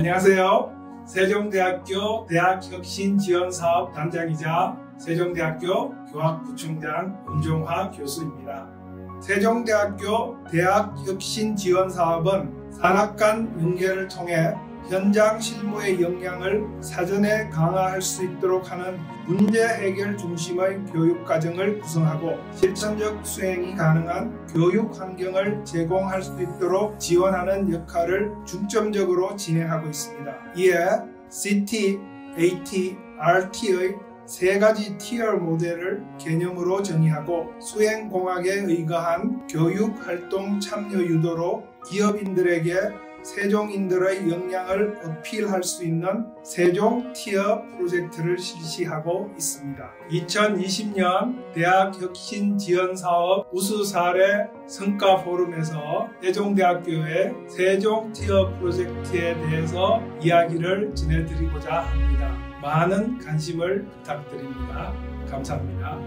안녕하세요. 세종대학교 대학혁신지원사업 단장이자 세종대학교 교학부총장 윤종화 교수입니다. 세종대학교 대학혁신지원사업은 산학 간 연계를 통해 현장 실무의 역량을 사전에 강화할 수 있도록 하는 문제 해결 중심의 교육과정을 구성하고 실천적 수행이 가능한 교육 환경을 제공할 수 있도록 지원하는 역할을 중점적으로 진행하고 있습니다. 이에 CT, AT, RT의 세 가지 티어 모델을 개념으로 정의하고 수행공학에 의거한 교육활동 참여 유도로 기업인들에게 세종인들의 역량을 어필할 수 있는 세종 티어 프로젝트를 실시하고 있습니다. 2020년 대학혁신지원사업 우수사례 성과포럼에서 세종대학교의 세종 티어 프로젝트에 대해서 이야기를 전해드리고자 합니다. 많은 관심을 부탁드립니다. 감사합니다.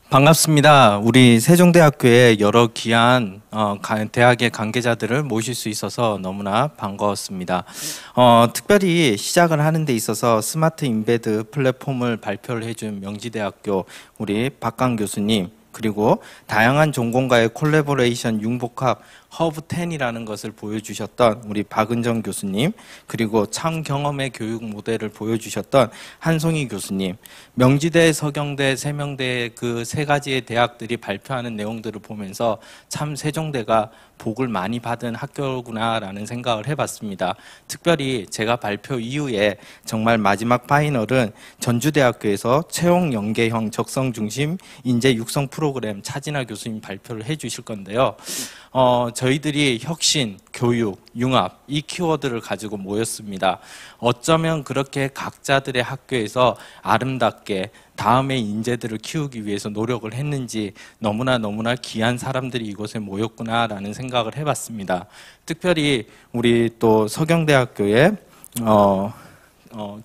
반갑습니다. 우리 세종대학교의 여러 귀한 대학의 관계자들을 모실 수 있어서 너무나 반가웠습니다. 특별히 시작을 하는 데 있어서 스마트 인베드 플랫폼을 발표를 해준 명지대학교 우리 박강 교수님, 그리고 다양한 전공과의 콜라보레이션 융복합 허브10이라는 것을 보여주셨던 우리 박은정 교수님, 그리고 창경험의 교육 모델을 보여주셨던 한송희 교수님, 명지대, 서경대, 세명대 그 세 가지의 대학들이 발표하는 내용들을 보면서 참 세종대가 복을 많이 받은 학교구나라는 생각을 해봤습니다. 특별히 제가 발표 이후에 정말 마지막 파이널은 전주대학교에서 채용 연계형 적성 중심 인재 육성 프로그램 차진아 교수님 발표를 해주실 건데요. 저희들이 혁신, 교육, 융합 이 키워드를 가지고 모였습니다. 어쩌면 그렇게 각자들의 학교에서 아름답게 다음의 인재들을 키우기 위해서 노력을 했는지 너무나 귀한 사람들이 이곳에 모였구나라는 생각을 해봤습니다. 특별히 우리 또 서경대학교의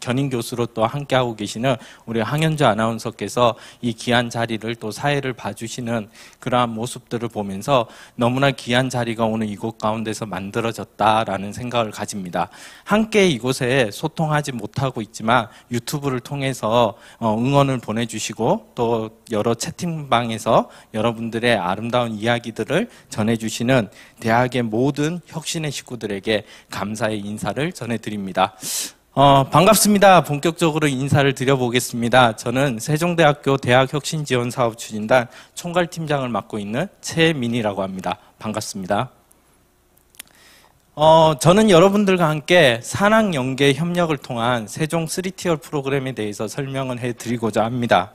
견인 교수로 또 함께하고 계시는 우리 황현주 아나운서께서 이 귀한 자리를 또 사회를 봐주시는 그러한 모습들을 보면서 너무나 귀한 자리가 오늘 이곳 가운데서 만들어졌다라는 생각을 가집니다. 함께 이곳에 소통하지 못하고 있지만 유튜브를 통해서 응원을 보내주시고 또 여러 채팅방에서 여러분들의 아름다운 이야기들을 전해주시는 대학의 모든 혁신의 식구들에게 감사의 인사를 전해드립니다. 반갑습니다. 본격적으로 인사를 드려보겠습니다. 저는 세종대학교 대학혁신지원사업 추진단 총괄팀장을 맡고 있는 최민희라고 합니다. 반갑습니다. 저는 여러분들과 함께 산학연계 협력을 통한 세종 3티어 프로그램에 대해서 설명을 해드리고자 합니다.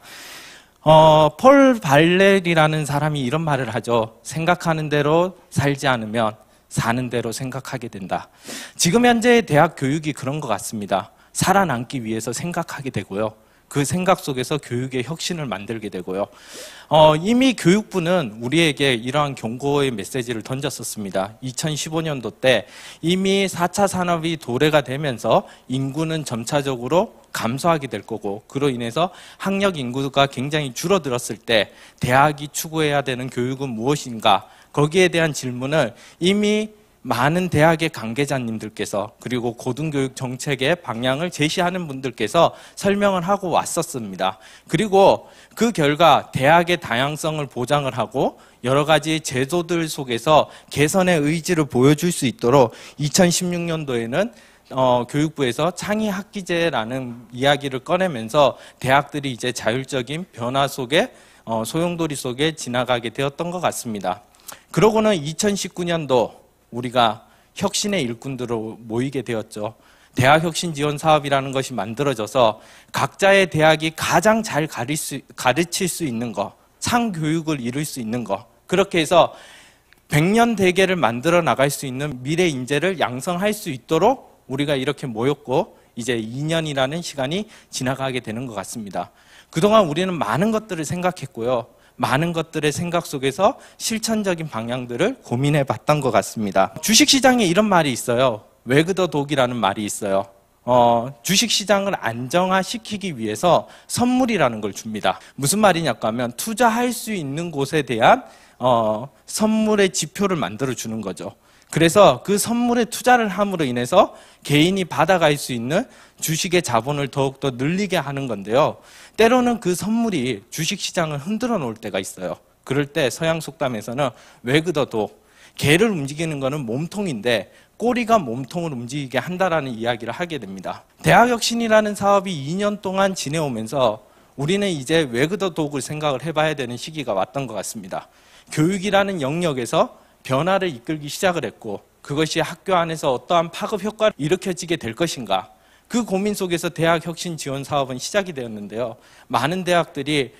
폴 발렐이라는 사람이 이런 말을 하죠. 생각하는 대로 살지 않으면 사는 대로 생각하게 된다. 지금 현재의 대학 교육이 그런 것 같습니다. 살아남기 위해서 생각하게 되고요. 그 생각 속에서 교육의 혁신을 만들게 되고요. 이미 교육부는 우리에게 이러한 경고의 메시지를 던졌었습니다. 2015년도 때 이미 4차 산업이 도래가 되면서 인구는 점차적으로 감소하게 될 거고, 그로 인해서 학력 인구가 굉장히 줄어들었을 때 대학이 추구해야 되는 교육은 무엇인가? 거기에 대한 질문을 이미 많은 대학의 관계자님들께서 그리고 고등교육 정책의 방향을 제시하는 분들께서 설명을 하고 왔었습니다. 그리고 그 결과 대학의 다양성을 보장을 하고 여러 가지 제도들 속에서 개선의 의지를 보여줄 수 있도록 2016년도에는 교육부에서 창의학기제라는 이야기를 꺼내면서 대학들이 이제 자율적인 변화 속에 소용돌이 속에 지나가게 되었던 것 같습니다. 그러고는 2019년도 우리가 혁신의 일꾼들로 모이게 되었죠. 대학혁신지원사업이라는 것이 만들어져서 각자의 대학이 가장 잘 가르칠 수 있는 것, 창교육을 이룰 수 있는 것, 그렇게 해서 100년 대계를 만들어 나갈 수 있는 미래 인재를 양성할 수 있도록 우리가 이렇게 모였고 이제 2년이라는 시간이 지나가게 되는 것 같습니다. 그동안 우리는 많은 것들을 생각했고요. 많은 것들의 생각 속에서 실천적인 방향들을 고민해 봤던 것 같습니다. 주식시장에 이런 말이 있어요. 외그더독이라는 말이 있어요. 주식시장을 안정화시키기 위해서 선물이라는 걸 줍니다. 무슨 말이냐고 하면 투자할 수 있는 곳에 대한 선물의 지표를 만들어 주는 거죠. 그래서 그 선물에 투자를 함으로 인해서 개인이 받아갈 수 있는 주식의 자본을 더욱더 늘리게 하는 건데요. 때로는 그 선물이 주식시장을 흔들어 놓을 때가 있어요. 그럴 때 서양 속담에서는 외그더도 개를 움직이는 거는 몸통인데 꼬리가 몸통을 움직이게 한다라는 이야기를 하게 됩니다. 대학혁신이라는 사업이 2년 동안 지내오면서 우리는 이제 외그더 독을 생각을 해봐야 되는 시기가 왔던 것 같습니다. 교육이라는 영역에서 변화를 이끌기 시작을 했고 그것이 학교 안에서 어떠한 파급 효과를 일으켜지게 될 것인가, 그 고민 속에서 대학혁신 지원 사업은 시작이 되었는데요. 많은 대학들이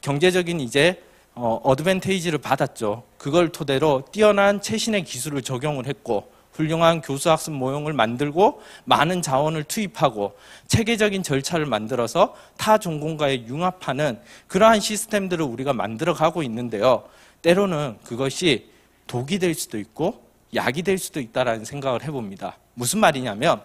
경제적인 이제 어드밴테이지를 받았죠. 그걸 토대로 뛰어난 최신의 기술을 적용을 했고 훌륭한 교수학습 모형을 만들고 많은 자원을 투입하고 체계적인 절차를 만들어서 타 전공과에 융합하는 그러한 시스템들을 우리가 만들어가고 있는데요. 때로는 그것이 독이 될 수도 있고 약이 될 수도 있다는 생각을 해봅니다. 무슨 말이냐면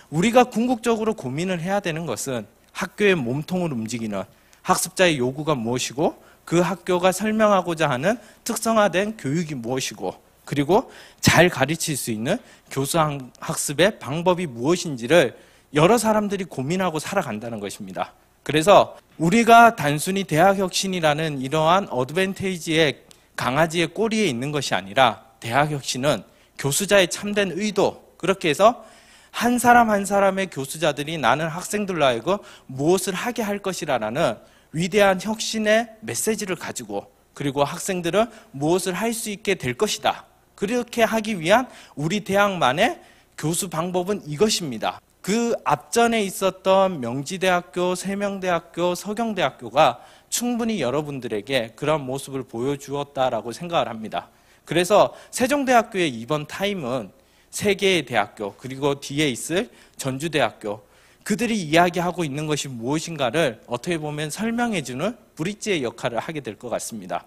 우리가 궁극적으로 고민을 해야 되는 것은 학교의 몸통을 움직이는 학습자의 요구가 무엇이고 그 학교가 설명하고자 하는 특성화된 교육이 무엇이고 그리고 잘 가르칠 수 있는 교수 학습의 방법이 무엇인지를 여러 사람들이 고민하고 살아간다는 것입니다. 그래서 우리가 단순히 대학혁신이라는 이러한 어드밴테이지의 강아지의 꼬리에 있는 것이 아니라 대학혁신은 교수자의 참된 의도, 그렇게 해서 한 사람 한 사람의 교수자들이 나는 학생들로 하여금 무엇을 하게 할 것이라는 위대한 혁신의 메시지를 가지고 그리고 학생들은 무엇을 할 수 있게 될 것이다. 그렇게 하기 위한 우리 대학만의 교수 방법은 이것입니다. 그 앞전에 있었던 명지대학교, 세명대학교, 서경대학교가 충분히 여러분들에게 그런 모습을 보여주었다라고 생각을 합니다. 그래서 세종대학교의 이번 타임은 세 개의 대학교 그리고 뒤에 있을 전주대학교, 그들이 이야기하고 있는 것이 무엇인가를 어떻게 보면 설명해주는 브릿지의 역할을 하게 될 것 같습니다.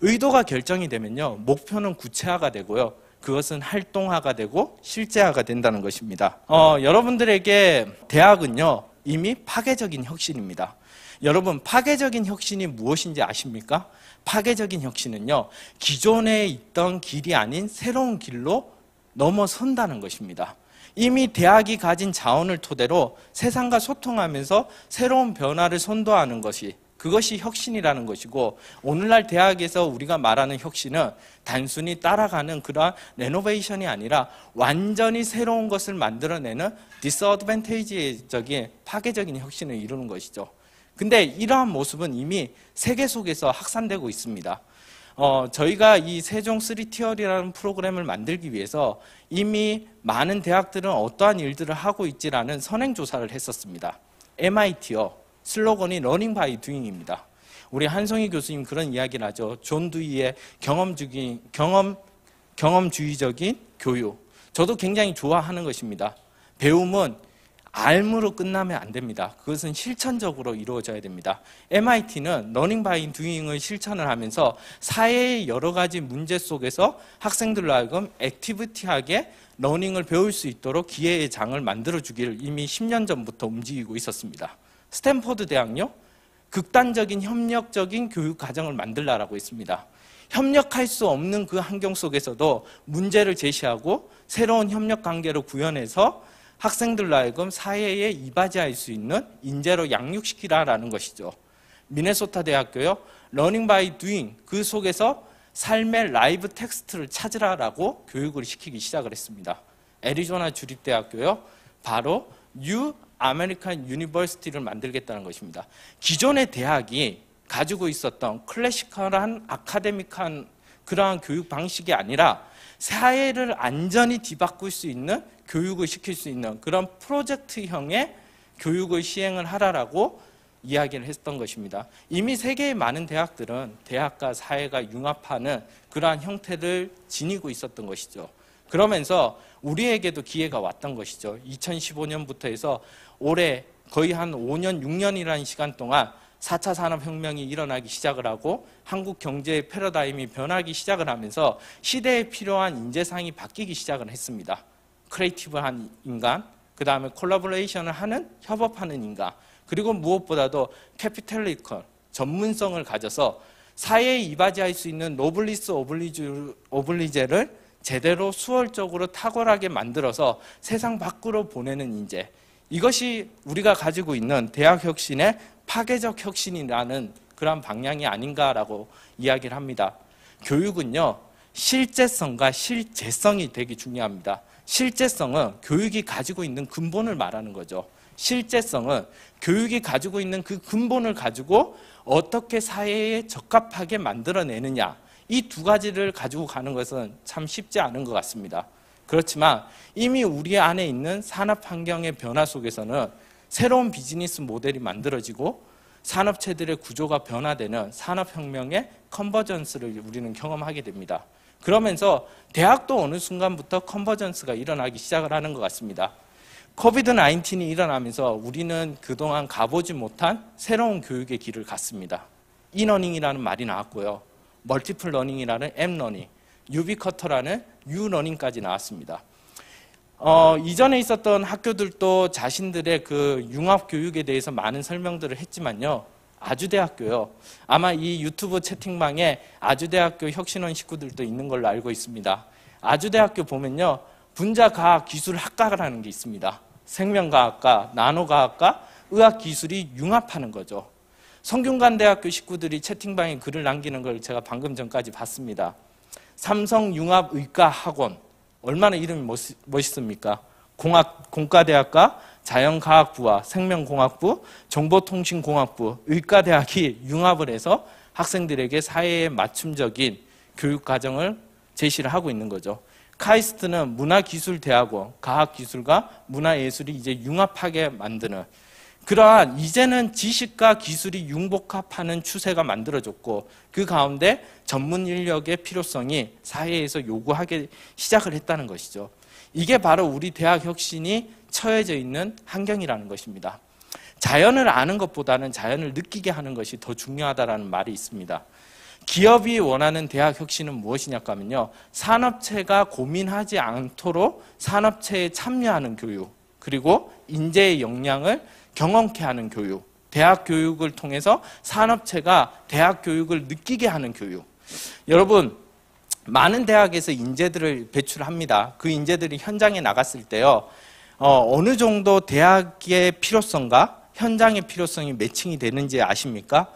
의도가 결정이 되면요, 목표는 구체화가 되고요, 그것은 활동화가 되고 실제화가 된다는 것입니다. 여러분들에게 대학은요 이미 파괴적인 혁신입니다. 여러분, 파괴적인 혁신이 무엇인지 아십니까? 파괴적인 혁신은요, 기존에 있던 길이 아닌 새로운 길로 넘어선다는 것입니다. 이미 대학이 가진 자원을 토대로 세상과 소통하면서 새로운 변화를 선도하는 것이, 그것이 혁신이라는 것이고, 오늘날 대학에서 우리가 말하는 혁신은 단순히 따라가는 그러한 레노베이션이 아니라 완전히 새로운 것을 만들어내는 디스어드밴테이지적인 파괴적인 혁신을 이루는 것이죠. 근데 이러한 모습은 이미 세계 속에서 확산되고 있습니다. 저희가 이 세종 3티어리라는 프로그램을 만들기 위해서 이미 많은 대학들은 어떠한 일들을 하고 있지라는 선행조사를 했었습니다. MIT요. 슬로건이 러닝 바이 두잉입니다. 우리 한송희 교수님 그런 이야기를 하죠. 존 두이의 경험주의적인 교육. 저도 굉장히 좋아하는 것입니다. 배움은 알므로 끝나면 안 됩니다. 그것은 실천적으로 이루어져야 됩니다. MIT는 러닝 바이 두잉을 실천을 하면서 사회의 여러 가지 문제 속에서 학생들로 하여금 액티비티하게 러닝을 배울 수 있도록 기회의 장을 만들어주기를 이미 10년 전부터 움직이고 있었습니다. 스탠퍼드 대학요, 극단적인 협력적인 교육 과정을 만들라라고 했습니다. 협력할 수 없는 그 환경 속에서도 문제를 제시하고 새로운 협력 관계를 구현해서 학생들로 하여금 사회에 이바지할 수 있는 인재로 양육시키라라는 것이죠. 미네소타 대학교요, 러닝 바이 두잉, 그 속에서 삶의 라이브 텍스트를 찾으라라고 교육을 시키기 시작을 했습니다. 애리조나 주립대학교요, 바로 뉴 아메리칸 유니버시티를 만들겠다는 것입니다. 기존의 대학이 가지고 있었던 클래시컬한 아카데믹한 그러한 교육 방식이 아니라 사회를 안전히 뒤바꿀 수 있는 교육을 시킬 수 있는 그런 프로젝트형의 교육을 시행을 하라라고 이야기를 했던 것입니다. 이미 세계의 많은 대학들은 대학과 사회가 융합하는 그러한 형태를 지니고 있었던 것이죠. 그러면서 우리에게도 기회가 왔던 것이죠. 2015년부터 해서 올해 거의 한 5년, 6년이라는 시간 동안 4차 산업혁명이 일어나기 시작을 하고 한국 경제의 패러다임이 변하기 시작을 하면서 시대에 필요한 인재상이 바뀌기 시작을 했습니다. 크리에이티브한 인간, 그 다음에 콜라보레이션을 하는, 협업하는 인간, 그리고 무엇보다도 캐피탈리컬, 전문성을 가져서 사회에 이바지할 수 있는 노블리스 오블리제를 제대로 수월적으로 탁월하게 만들어서 세상 밖으로 보내는 인재. 이것이 우리가 가지고 있는 대학 혁신의 파괴적 혁신이라는 그런 방향이 아닌가라고 이야기를 합니다. 교육은요, 실제성과 실제성이 되게 중요합니다. 실제성은 교육이 가지고 있는 근본을 말하는 거죠. 실제성은 교육이 가지고 있는 그 근본을 가지고 어떻게 사회에 적합하게 만들어내느냐, 이 두 가지를 가지고 가는 것은 참 쉽지 않은 것 같습니다. 그렇지만 이미 우리 안에 있는 산업 환경의 변화 속에서는 새로운 비즈니스 모델이 만들어지고 산업체들의 구조가 변화되는 산업혁명의 컨버전스를 우리는 경험하게 됩니다. 그러면서 대학도 어느 순간부터 컨버전스가 일어나기 시작을 하는 것 같습니다. 코비드-19이 일어나면서 우리는 그동안 가보지 못한 새로운 교육의 길을 갔습니다. 이러닝이라는 말이 나왔고요. 멀티플 러닝이라는 M러닝, 유비쿼터라는 U러닝까지 나왔습니다. 이전에 있었던 학교들도 자신들의 그 융합교육에 대해서 많은 설명들을 했지만요. 아주대학교요. 아마 이 유튜브 채팅방에 아주대학교 혁신원 식구들도 있는 걸로 알고 있습니다. 아주대학교 보면요. 분자과학기술학과라는 게 있습니다. 생명과학과, 나노과학과, 의학기술이 융합하는 거죠. 성균관대학교 식구들이 채팅방에 글을 남기는 걸 제가 방금 전까지 봤습니다. 삼성융합의과학원, 얼마나 이름이 멋있습니까? 공과대학과 자연과학부와 생명공학부, 정보통신공학부, 의과대학이 융합을 해서 학생들에게 사회에 맞춤적인 교육과정을 제시를 하고 있는 거죠. 카이스트는 문화기술대학원, 과학기술과 문화예술이 이제 융합하게 만드는, 그러한 이제는 지식과 기술이 융복합하는 추세가 만들어졌고, 그 가운데 전문 인력의 필요성이 사회에서 요구하기 시작을 했다는 것이죠. 이게 바로 우리 대학 혁신이 처해져 있는 환경이라는 것입니다. 자연을 아는 것보다는 자연을 느끼게 하는 것이 더 중요하다는 말이 있습니다. 기업이 원하는 대학 혁신은 무엇이냐고 하면요, 산업체가 고민하지 않도록 산업체에 참여하는 교육, 그리고 인재의 역량을 경험케 하는 교육, 대학 교육을 통해서 산업체가 대학 교육을 느끼게 하는 교육. 여러분, 많은 대학에서 인재들을 배출합니다. 그 인재들이 현장에 나갔을 때요, 어느 정도 대학의 필요성과 현장의 필요성이 매칭이 되는지 아십니까?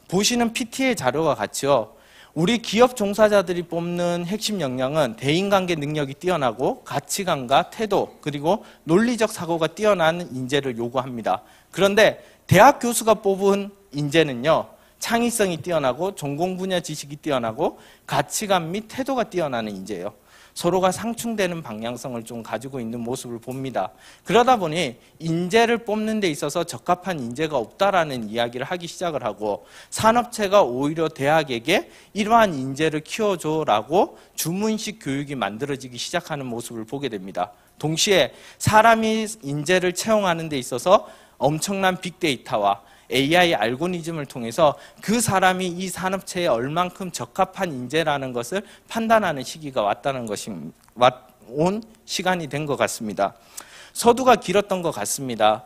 보시는 PT의 자료와 같이요, 우리 기업 종사자들이 뽑는 핵심 역량은 대인관계 능력이 뛰어나고 가치관과 태도, 그리고 논리적 사고가 뛰어난 인재를 요구합니다. 그런데 대학 교수가 뽑은 인재는요, 창의성이 뛰어나고 전공 분야 지식이 뛰어나고 가치관 및 태도가 뛰어나는 인재예요. 서로가 상충되는 방향성을 좀 가지고 있는 모습을 봅니다. 그러다 보니 인재를 뽑는 데 있어서 적합한 인재가 없다라는 이야기를 하기 시작을 하고, 산업체가 오히려 대학에게 이러한 인재를 키워줘라고 주문식 교육이 만들어지기 시작하는 모습을 보게 됩니다. 동시에 사람이 인재를 채용하는 데 있어서 엄청난 빅데이터와 AI 알고리즘을 통해서 그 사람이 이 산업체에 얼만큼 적합한 인재라는 것을 판단하는 시기가 왔다는 것이 온 시간이 된 것 같습니다. 서두가 길었던 것 같습니다.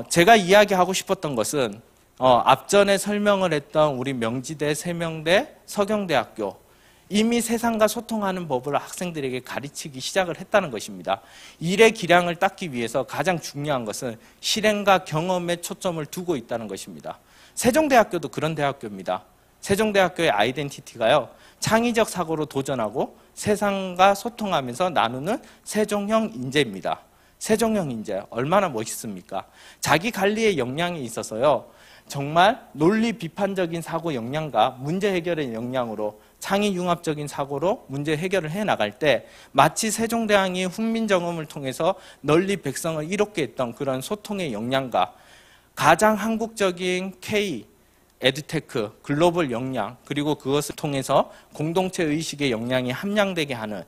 제가 이야기하고 싶었던 것은 앞전에 설명을 했던 우리 명지대, 세명대, 서경대학교, 이미 세상과 소통하는 법을 학생들에게 가르치기 시작을 했다는 것입니다. 일의 기량을 닦기 위해서 가장 중요한 것은 실행과 경험에 초점을 두고 있다는 것입니다. 세종대학교도 그런 대학교입니다. 세종대학교의 아이덴티티가요, 창의적 사고로 도전하고 세상과 소통하면서 나누는 세종형 인재입니다. 세종형 인재, 얼마나 멋있습니까? 자기 관리의 역량이 있어서요, 정말 논리 비판적인 사고 역량과 문제 해결의 역량으로 창의 융합적인 사고로 문제 해결을 해나갈 때 마치 세종대왕이 훈민정음을 통해서 널리 백성을 이롭게 했던 그런 소통의 역량과 가장 한국적인 K, 에듀테크, 글로벌 역량, 그리고 그것을 통해서 공동체 의식의 역량이 함량되게 하는,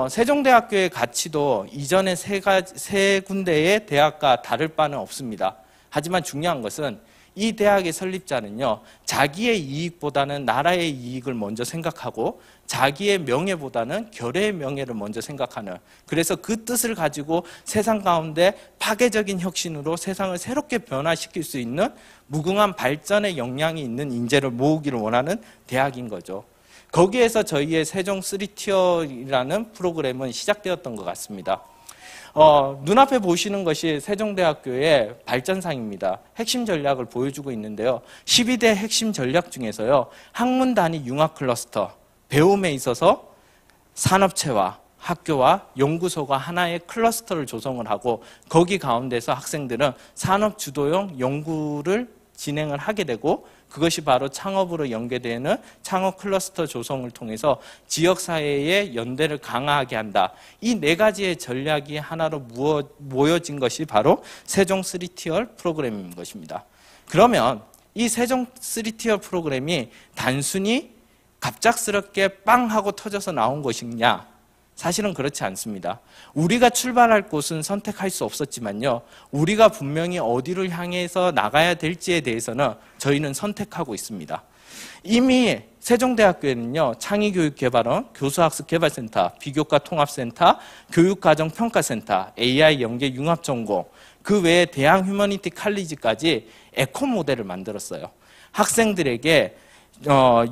세종대학교의 가치도 이전의 세 군데의 대학과 다를 바는 없습니다. 하지만 중요한 것은 이 대학의 설립자는요, 자기의 이익보다는 나라의 이익을 먼저 생각하고 자기의 명예보다는 결의의 명예를 먼저 생각하는, 그래서 그 뜻을 가지고 세상 가운데 파괴적인 혁신으로 세상을 새롭게 변화시킬 수 있는 무궁한 발전의 역량이 있는 인재를 모으기를 원하는 대학인 거죠. 거기에서 저희의 세종 3티어라는 프로그램은 시작되었던 것 같습니다. 눈앞에 보시는 것이 세종대학교의 발전상입니다. 핵심 전략을 보여주고 있는데요. 12대 핵심 전략 중에서요, 학문 단위 융합 클러스터, 배움에 있어서 산업체와 학교와 연구소가 하나의 클러스터를 조성을 하고, 거기 가운데서 학생들은 산업 주도형 연구를 진행을 하게 되고, 그것이 바로 창업으로 연계되는 창업 클러스터 조성을 통해서 지역사회의 연대를 강화하게 한다. 이 네 가지의 전략이 하나로 모여진 것이 바로 세종 3티어 프로그램인 것입니다. 그러면 이 세종 3티어 프로그램이 단순히 갑작스럽게 빵 하고 터져서 나온 것이냐? 사실은 그렇지 않습니다. 우리가 출발할 곳은 선택할 수 없었지만요, 우리가 분명히 어디를 향해서 나가야 될지에 대해서는 저희는 선택하고 있습니다. 이미 세종대학교에는요, 창의교육개발원, 교수학습개발센터, 비교과 통합센터, 교육과정평가센터, AI 연계 융합전공, 그 외에 대학 휴머니티 칼리지까지 에코 모델을 만들었어요. 학생들에게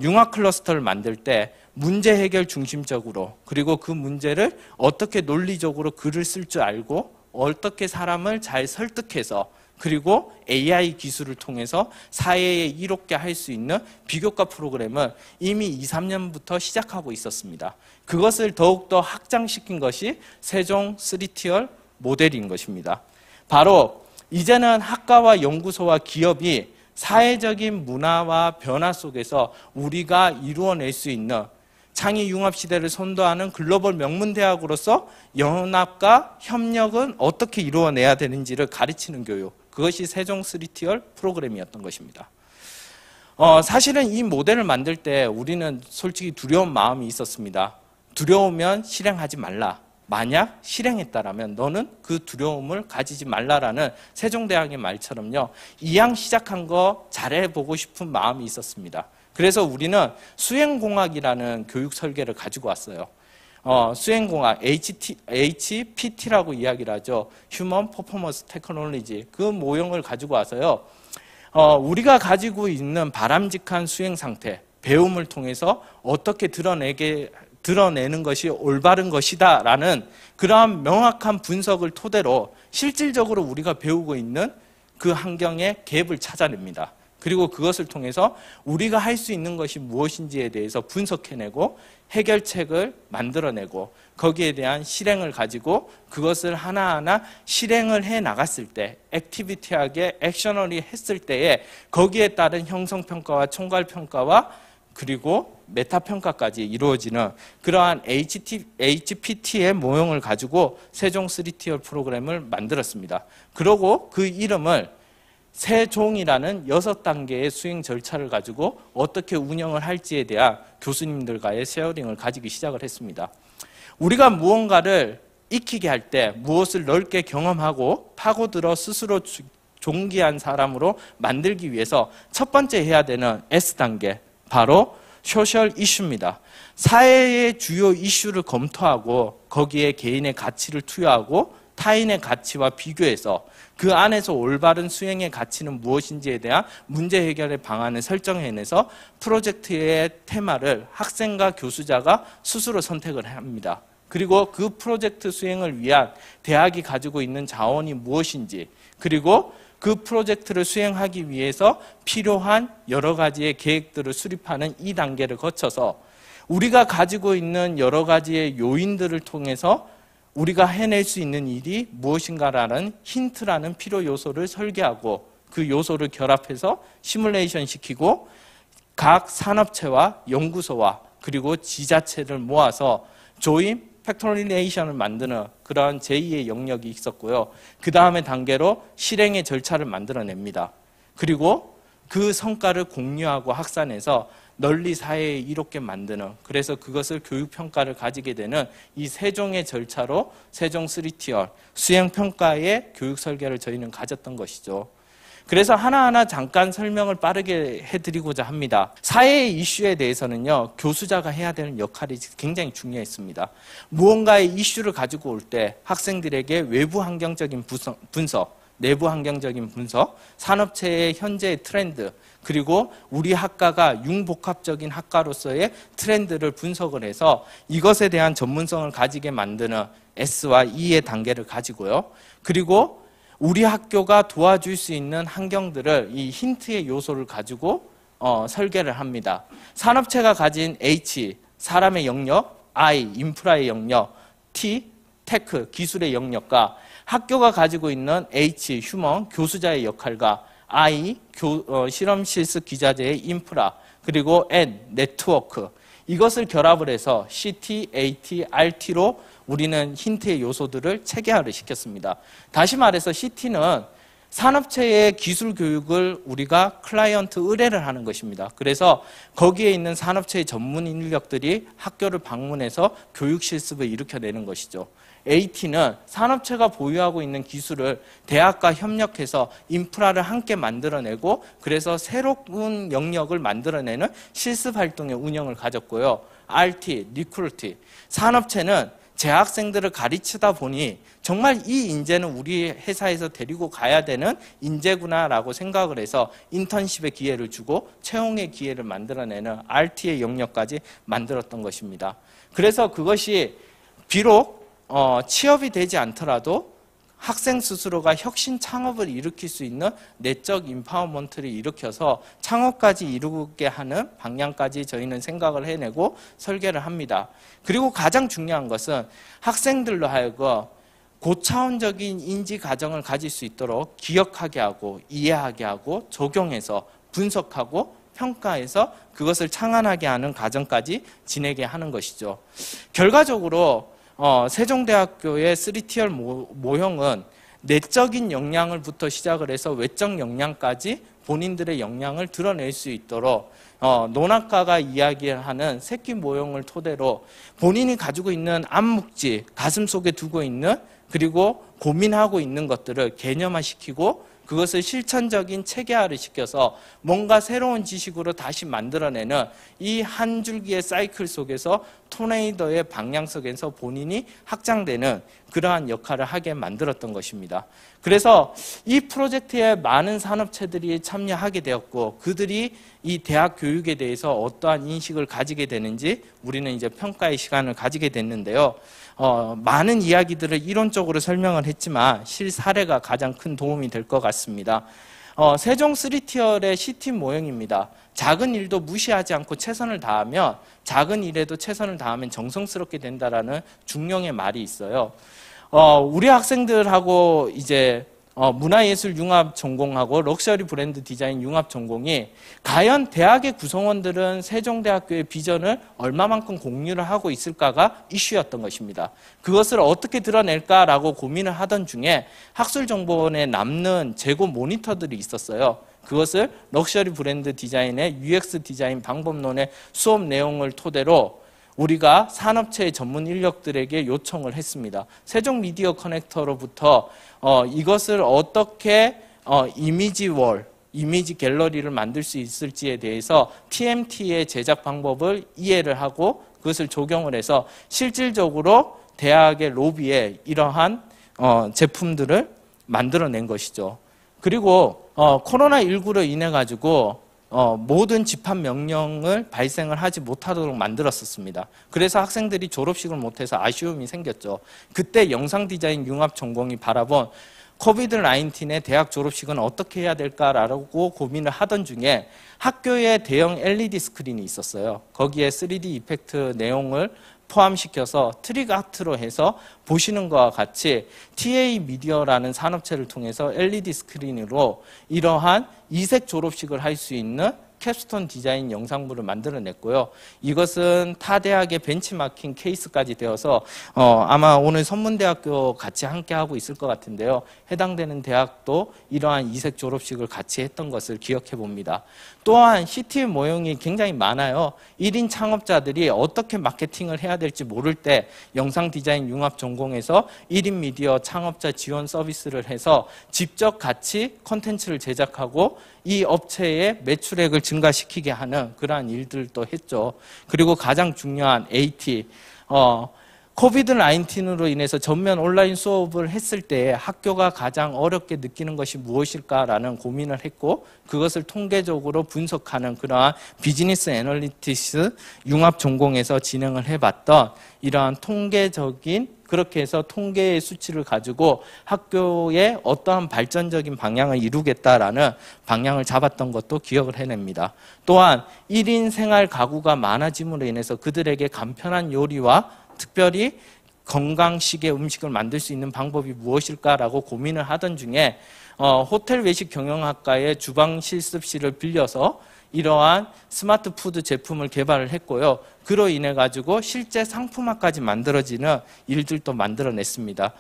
융합 클러스터를 만들 때 문제 해결 중심적으로, 그리고 그 문제를 어떻게 논리적으로 글을 쓸 줄 알고 어떻게 사람을 잘 설득해서, 그리고 AI 기술을 통해서 사회에 이롭게 할 수 있는 비교과 프로그램은 이미 2, 3년부터 시작하고 있었습니다. 그것을 더욱더 확장시킨 것이 세종 3티어 모델인 것입니다. 바로 이제는 학과와 연구소와 기업이 사회적인 문화와 변화 속에서 우리가 이루어낼 수 있는 창의융합 시대를 선도하는 글로벌 명문대학으로서 연합과 협력은 어떻게 이루어내야 되는지를 가르치는 교육, 그것이 세종 3티어 프로그램이었던 것입니다. 사실은 이 모델을 만들 때 우리는 솔직히 두려운 마음이 있었습니다. 두려우면 실행하지 말라. 만약 실행했다라면 너는 그 두려움을 가지지 말라라는 세종대학의 말처럼요, 이왕 시작한 거 잘해보고 싶은 마음이 있었습니다. 그래서 우리는 수행공학이라는 교육 설계를 가지고 왔어요. 수행공학, HPT라고 이야기를 하죠. Human Performance Technology. 그 모형을 가지고 와서요, 우리가 가지고 있는 바람직한 수행 상태, 배움을 통해서 어떻게 드러내는 것이 올바른 것이다 라는 그러한 명확한 분석을 토대로 실질적으로 우리가 배우고 있는 그 환경의 갭을 찾아냅니다. 그리고 그것을 통해서 우리가 할 수 있는 것이 무엇인지에 대해서 분석해내고 해결책을 만들어내고 거기에 대한 실행을 가지고 그것을 하나하나 실행을 해 나갔을 때, 액티비티하게 액셔널이 했을 때에 거기에 따른 형성평가와 총괄평가와 그리고 메타평가까지 이루어지는 그러한 HPT의 모형을 가지고 세종 3티어 프로그램을 만들었습니다. 그리고 그 이름을 세종이라는 6단계의 수행 절차를 가지고 어떻게 운영을 할지에 대한 교수님들과의 쉐어링을 가지기 시작을 했습니다. 우리가 무언가를 익히게 할 때 무엇을 넓게 경험하고 파고들어 스스로 존귀한 사람으로 만들기 위해서 첫 번째 해야 되는 S단계, 바로 소셜 이슈입니다. 사회의 주요 이슈를 검토하고 거기에 개인의 가치를 투여하고 타인의 가치와 비교해서 그 안에서 올바른 수행의 가치는 무엇인지에 대한 문제 해결의 방안을 설정해내서 프로젝트의 테마를 학생과 교수자가 스스로 선택을 합니다. 그리고 그 프로젝트 수행을 위한 대학이 가지고 있는 자원이 무엇인지, 그리고 그 프로젝트를 수행하기 위해서 필요한 여러 가지의 계획들을 수립하는 이 단계를 거쳐서 우리가 가지고 있는 여러 가지의 요인들을 통해서 우리가 해낼 수 있는 일이 무엇인가라는 힌트라는 필요 요소를 설계하고 그 요소를 결합해서 시뮬레이션 시키고 각 산업체와 연구소와 그리고 지자체를 모아서 조임 팩토리네이션을 만드는 그러한 제2의 영역이 있었고요. 그 다음에 단계로 실행의 절차를 만들어냅니다. 그리고 그 성과를 공유하고 확산해서 널리 사회에 이롭게 만드는, 그래서 그것을 교육평가를 가지게 되는 이 세종의 절차로 세종 3티어 수행평가의 교육 설계를 저희는 가졌던 것이죠. 그래서 하나하나 잠깐 설명을 빠르게 해드리고자 합니다. 사회의 이슈에 대해서는요, 교수자가 해야 되는 역할이 굉장히 중요했습니다. 무언가의 이슈를 가지고 올 때 학생들에게 외부 환경적인 분석, 내부 환경적인 분석, 산업체의 현재의 트렌드, 그리고 우리 학과가 융복합적인 학과로서의 트렌드를 분석을 해서 이것에 대한 전문성을 가지게 만드는 S와 E의 단계를 가지고요. 그리고 우리 학교가 도와줄 수 있는 환경들을 이 힌트의 요소를 가지고 설계를 합니다. 산업체가 가진 H, 사람의 영역, I, 인프라의 영역, T, 테크, 기술의 영역과 학교가 가지고 있는 H, 휴먼, 교수자의 역할과 I, 실험 실습 기자재의 인프라, 그리고 N, 네트워크, 이것을 결합을 해서 CT, AT, RT로 우리는 힌트의 요소들을 체계화를 시켰습니다. 다시 말해서 CT는 산업체의 기술 교육을 우리가 클라이언트 의뢰를 하는 것입니다. 그래서 거기에 있는 산업체의 전문 인력들이 학교를 방문해서 교육 실습을 일으켜내는 것이죠. AT는 산업체가 보유하고 있는 기술을 대학과 협력해서 인프라를 함께 만들어내고 그래서 새로운 영역을 만들어내는 실습 활동의 운영을 가졌고요. RT, 리크루트, 산업체는 재학생들을 가르치다 보니 정말 이 인재는 우리 회사에서 데리고 가야 되는 인재구나라고 생각을 해서 인턴십의 기회를 주고 채용의 기회를 만들어내는 RT의 영역까지 만들었던 것입니다. 그래서 그것이 비록 취업이 되지 않더라도 학생 스스로가 혁신 창업을 일으킬 수 있는 내적 인파워먼트를 일으켜서 창업까지 이루게 하는 방향까지 저희는 생각을 해내고 설계를 합니다. 그리고 가장 중요한 것은 학생들로 하여금 고차원적인 인지 과정을 가질 수 있도록 기억하게 하고 이해하게 하고 적용해서 분석하고 평가해서 그것을 창안하게 하는 과정까지 지내게 하는 것이죠. 결과적으로 세종대학교의 3Tier 모형은 내적인 역량을부터 시작을 해서 외적 역량까지 본인들의 역량을 드러낼 수 있도록 논학과가 이야기하는 새끼 모형을 토대로 본인이 가지고 있는 암묵지, 가슴 속에 두고 있는 그리고 고민하고 있는 것들을 개념화시키고 그것을 실천적인 체계화를 시켜서 뭔가 새로운 지식으로 다시 만들어내는 이 한 줄기의 사이클 속에서 토네이도의 방향 속에서 본인이 확장되는 그러한 역할을 하게 만들었던 것입니다. 그래서 이 프로젝트에 많은 산업체들이 참여하게 되었고 그들이 이 대학 교육에 대해서 어떠한 인식을 가지게 되는지 우리는 이제 평가의 시간을 가지게 됐는데요. 많은 이야기들을 이론적으로 설명을 했지만 실사례가 가장 큰 도움이 될 것 같습니다. 세종 3티어의 C팀 모형입니다. 작은 일도 무시하지 않고 최선을 다하면 작은 일에도 최선을 다하면 정성스럽게 된다라는 중령의 말이 있어요. 우리 학생들하고 이제 문화예술 융합 전공하고 럭셔리 브랜드 디자인 융합 전공이 과연 대학의 구성원들은 세종대학교의 비전을 얼마만큼 공유를 하고 있을까가 이슈였던 것입니다. 그것을 어떻게 드러낼까라고 고민을 하던 중에 학술정보원에 남는 재고 모니터들이 있었어요. 그것을 럭셔리 브랜드 디자인의 UX 디자인 방법론의 수업 내용을 토대로 우리가 산업체의 전문 인력들에게 요청을 했습니다. 세종 미디어 커넥터로부터 이것을 어떻게 이미지 월, 이미지 갤러리를 만들 수 있을지에 대해서 TMT의 제작 방법을 이해를 하고 그것을 적용을 해서 실질적으로 대학의 로비에 이러한 제품들을 만들어낸 것이죠. 그리고 코로나19로 인해 가지고 모든 집합 명령을 발생을 하지 못하도록 만들었었습니다. 그래서 학생들이 졸업식을 못해서 아쉬움이 생겼죠. 그때 영상 디자인 융합 전공이 바라본 코비드-19의 대학 졸업식은 어떻게 해야 될까라고 고민을 하던 중에 학교에 대형 LED 스크린이 있었어요. 거기에 3D 이펙트 내용을 포함시켜서 트릭 아트로 해서 보시는 것과 같이 TA 미디어라는 산업체를 통해서 LED 스크린으로 이러한 이색 졸업식을 할 수 있는 캡스톤 디자인 영상물을 만들어냈고요. 이것은 타 대학의 벤치마킹 케이스까지 되어서 아마 오늘 선문대학교 같이 함께 하고 있을 것 같은데요. 해당되는 대학도 이러한 이색 졸업식을 같이 했던 것을 기억해 봅니다. 또한 CT 모형이 굉장히 많아요. 1인 창업자들이 어떻게 마케팅을 해야 될지 모를 때 영상 디자인 융합 전공에서 1인 미디어 창업자 지원 서비스를 해서 직접 같이 콘텐츠를 제작하고 이 업체의 매출액을 증가시키게 하는 그러한 일들도 했죠. 그리고 가장 중요한 AT, 코비드-19으로 인해서 전면 온라인 수업을 했을 때 학교가 가장 어렵게 느끼는 것이 무엇일까라는 고민을 했고 그것을 통계적으로 분석하는 그러한 비즈니스 애널리티스 융합 전공에서 진행을 해봤던 이러한 통계적인 그렇게 해서 통계의 수치를 가지고 학교에 어떠한 발전적인 방향을 이루겠다라는 방향을 잡았던 것도 기억을 해냅니다. 또한 1인 생활 가구가 많아짐으로 인해서 그들에게 간편한 요리와 특별히 건강식의 음식을 만들 수 있는 방법이 무엇일까라고 고민을 하던 중에 호텔 외식 경영학과의 주방 실습실을 빌려서 이러한 스마트 푸드 제품을 개발을 했고요. 그로 인해 가지고 실제 상품화까지 만들어지는 일들도 만들어냈습니다.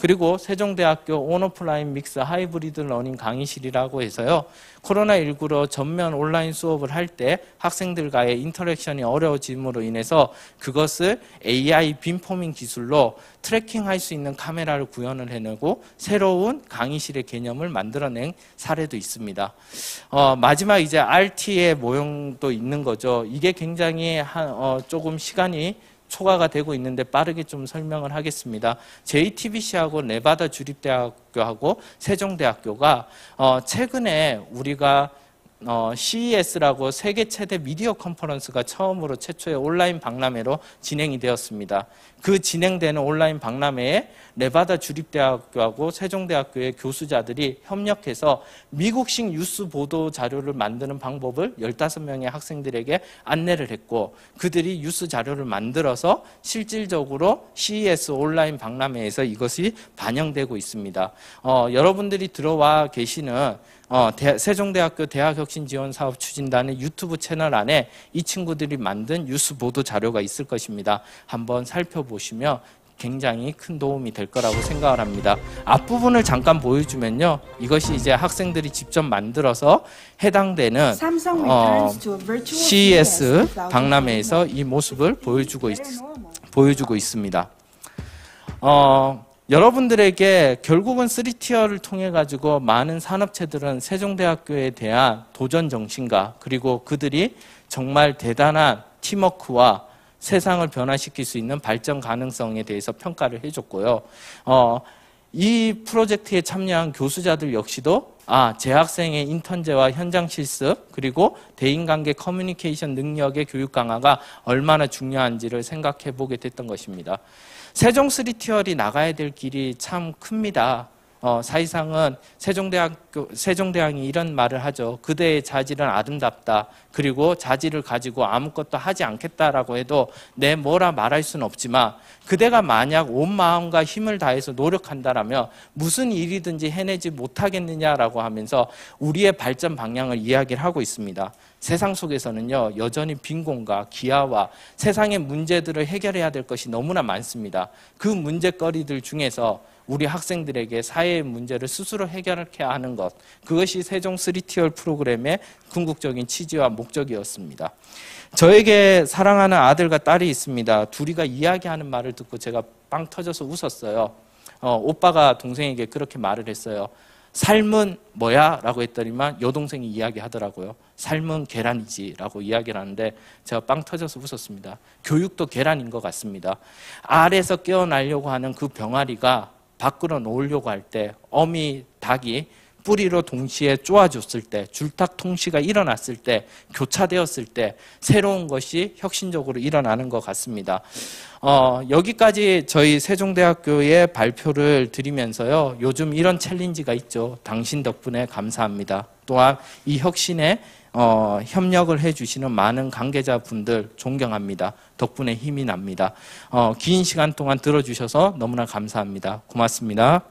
그리고 세종대학교 온오프라인 믹스 하이브리드 러닝 강의실이라고 해서요. 코로나19로 전면 온라인 수업을 할 때 학생들과의 인터랙션이 어려워짐으로 인해서 그것을 AI 빔포밍 기술로 트래킹할 수 있는 카메라를 구현을 해내고 새로운 강의실의 개념을 만들어낸 사례도 있습니다. 마지막 이제 RT의 모형도 있는 거죠. 이게 굉장히 조금 시간이 초과가 되고 있는데 빠르게 좀 설명을 하겠습니다. JTBC하고 네바다 주립대학교하고 세종대학교가 최근에 우리가 CES라고 세계 최대 미디어 컨퍼런스가 처음으로 최초의 온라인 박람회로 진행이 되었습니다. 그 진행되는 온라인 박람회에 네바다 주립대학교하고 세종대학교의 교수자들이 협력해서 미국식 뉴스 보도 자료를 만드는 방법을 15명의 학생들에게 안내를 했고 그들이 뉴스 자료를 만들어서 실질적으로 CES 온라인 박람회에서 이것이 반영되고 있습니다. 여러분들이 들어와 계시는 세종대학교 대학혁신지원사업 추진단의 유튜브 채널 안에 이 친구들이 만든 뉴스 보도 자료가 있을 것입니다. 한번 살펴보시면 굉장히 큰 도움이 될 거라고 생각을 합니다. 앞부분을 잠깐 보여주면요. 이것이 이제 학생들이 직접 만들어서 해당되는 CES 박람회에서 이 모습을 보여주고 있습니다. 여러분들에게 결국은 3티어를 통해 가지고 많은 산업체들은 세종대학교에 대한 도전 정신과 그리고 그들이 정말 대단한 팀워크와 세상을 변화시킬 수 있는 발전 가능성에 대해서 평가를 해줬고요. 이 프로젝트에 참여한 교수자들 역시도 재학생의 인턴제와 현장 실습 그리고 대인관계 커뮤니케이션 능력의 교육 강화가 얼마나 중요한지를 생각해 보게 됐던 것입니다. 세종 3티어리 나가야 될 길이 참 큽니다. 사실상은 세종대왕이 이런 말을 하죠. 그대의 자질은 아름답다. 그리고 자질을 가지고 아무것도 하지 않겠다라고 해도 내 뭐라 말할 수는 없지만 그대가 만약 온 마음과 힘을 다해서 노력한다라면 무슨 일이든지 해내지 못하겠느냐라고 하면서 우리의 발전 방향을 이야기를 하고 있습니다. 세상 속에서는요, 여전히 빈곤과 기아와 세상의 문제들을 해결해야 될 것이 너무나 많습니다. 그 문제거리들 중에서 우리 학생들에게 사회의 문제를 스스로 해결해야 하는 것, 그것이 세종 3티어 프로그램의 궁극적인 취지와 목적이었습니다. 저에게 사랑하는 아들과 딸이 있습니다. 둘이가 이야기하는 말을 듣고 제가 빵 터져서 웃었어요. 오빠가 동생에게 그렇게 말을 했어요. 삶은 뭐야? 라고 했더니만 여동생이 이야기하더라고요. 삶은 계란이지 라고 이야기를 하는데 제가 빵 터져서 웃었습니다. 교육도 계란인 것 같습니다. 알에서 깨어나려고 하는 그 병아리가 밖으로 놓으려고 할 때 어미 닭이 뿌리로 동시에 쪼아줬을 때, 줄탁 통시가 일어났을 때, 교차되었을 때 새로운 것이 혁신적으로 일어나는 것 같습니다. 여기까지 저희 세종대학교의 발표를 드리면서요. 요즘 이런 챌린지가 있죠. 당신 덕분에 감사합니다. 또한 이 혁신에 협력을 해주시는 많은 관계자분들 존경합니다. 덕분에 힘이 납니다. 긴 시간 동안 들어주셔서 너무나 감사합니다. 고맙습니다.